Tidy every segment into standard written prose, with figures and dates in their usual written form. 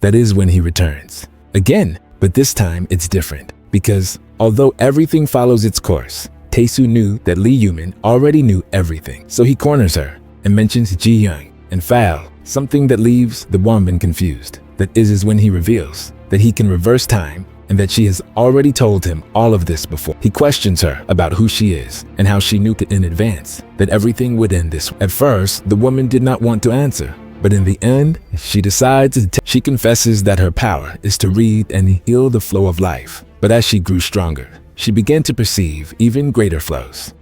That is when he returns. Again, but this time it's different. Because although everything follows its course, Tae-soo knew that Lee Yumin already knew everything. So he corners her and mentions Ji-young and Foul, something that leaves the woman confused. That is when he reveals that he can reverse time and that she has already told him all of this before. He questions her about who she is and how she knew in advance that everything would end this way. At first, the woman did not want to answer, but in the end, she decides she confesses that her power is to read and heal the flow of life. But as she grew stronger, she began to perceive even greater flows.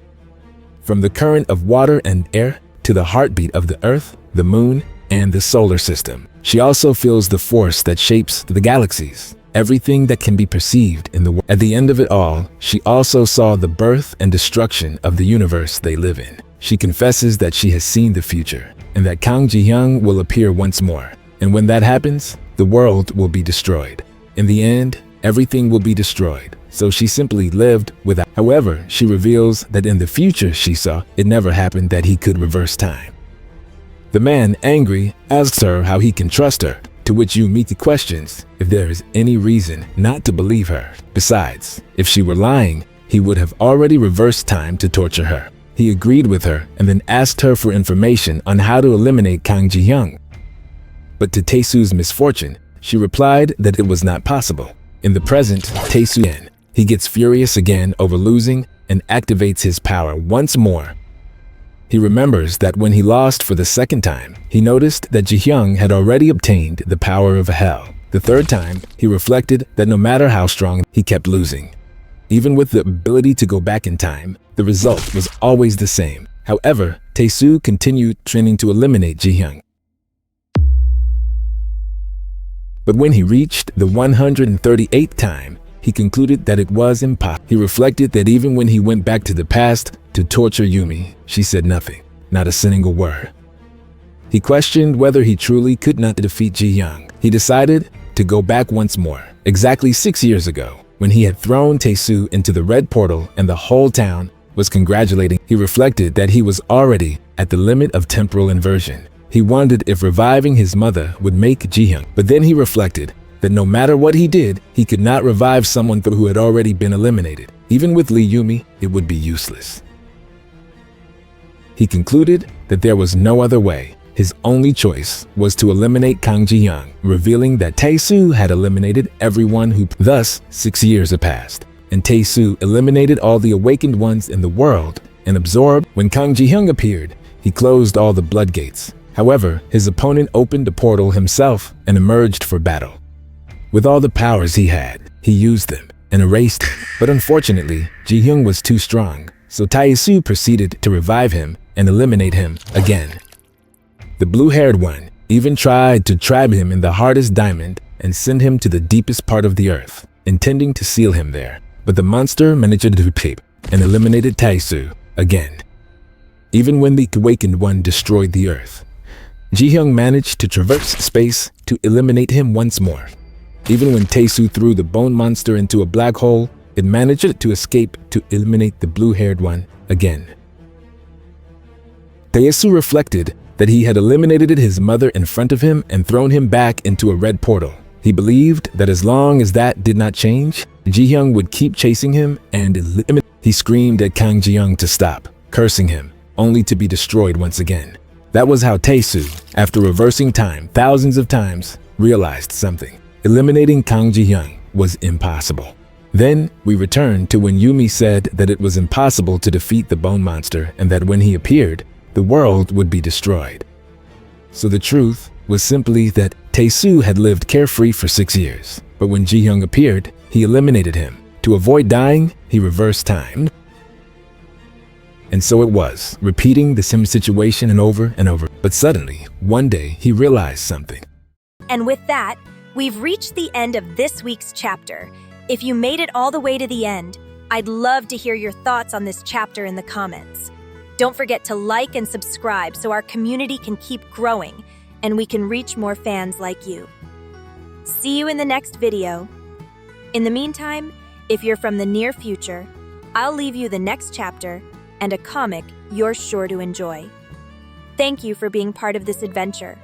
From the current of water and air to the heartbeat of the earth, the moon, and the solar system. She also feels the force that shapes the galaxies, everything that can be perceived in the world. At the end of it all, she also saw the birth and destruction of the universe they live in. She confesses that she has seen the future and that Kang Ji-hyung will appear once more. And when that happens, the world will be destroyed. In the end, everything will be destroyed. So she simply lived without. However, she reveals that in the future she saw, it never happened that he could reverse time. The man, angry, asks her how he can trust her, to which Yumi questions if there is any reason not to believe her. Besides, if she were lying, he would have already reversed time to torture her. He agreed with her and then asked her for information on how to eliminate Kang Ji-hyung. But to Tae-soo's misfortune, she replied that it was not possible. In the present, Tae-soo he gets furious again over losing and activates his power once more. He remembers that when he lost for the second time, he noticed that Ji-hyung had already obtained the power of hell. The third time, he reflected that no matter how strong, he kept losing. Even with the ability to go back in time, the result was always the same. However, Tae-soo continued training to eliminate Ji-hyung. But when he reached the 138th time, he concluded that it was impossible. He reflected that even when he went back to the past to torture Yumi, she said nothing, not a single word. He questioned whether he truly could not defeat Ji-hyung. He decided to go back once more, exactly 6 years ago, when he had thrown Tae-soo into the red portal and the whole town was congratulating. He reflected that he was already at the limit of temporal inversion. He wondered if reviving his mother would make Ji-hyung, but then he reflected that no matter what he did, he could not revive someone who had already been eliminated. Even with Lee Yumi, it would be useless. He concluded that there was no other way. His only choice was to eliminate Kang Ji-hyung, revealing that Tae-soo had eliminated everyone who. Thus, 6 years had passed, and Tae-soo eliminated all the awakened ones in the world and absorbed. When Kang Ji-hyung appeared, he closed all the blood gates. However, his opponent opened a portal himself and emerged for battle. With all the powers he had, he used them and erased him. But unfortunately, Ji-hyung was too strong, so Tae-soo proceeded to revive him and eliminate him again. The blue-haired one even tried to trap him in the hardest diamond and send him to the deepest part of the earth, intending to seal him there. But the monster managed to escape and eliminated Tae-soo again. Even when the awakened one destroyed the earth, Ji-hyung managed to traverse space to eliminate him once more. Even when Tae-soo threw the bone monster into a black hole, it managed to escape to eliminate the blue-haired one again. Tae-soo reflected that he had eliminated his mother in front of him and thrown him back into a red portal. He believed that as long as that did not change, Ji-hyung would keep chasing him and eliminate. He screamed at Kang Ji-hyung to stop, cursing him, only to be destroyed once again. That was how Tae-soo, after reversing time thousands of times, realized something. Eliminating Kang Ji-hyung was impossible. Then we returned to when Yumi said that it was impossible to defeat the bone monster and that when he appeared, the world would be destroyed. So the truth was simply that Tae-soo had lived carefree for 6 years, but when Ji-hyung appeared, he eliminated him. To avoid dying, he reversed time. And so it was, repeating the same situation and over. But suddenly, one day, he realized something. And with that, we've reached the end of this week's chapter. If you made it all the way to the end, I'd love to hear your thoughts on this chapter in the comments. Don't forget to like and subscribe so our community can keep growing and we can reach more fans like you. See you in the next video. In the meantime, if you're from the near future, I'll leave you the next chapter and a comic you're sure to enjoy. Thank you for being part of this adventure.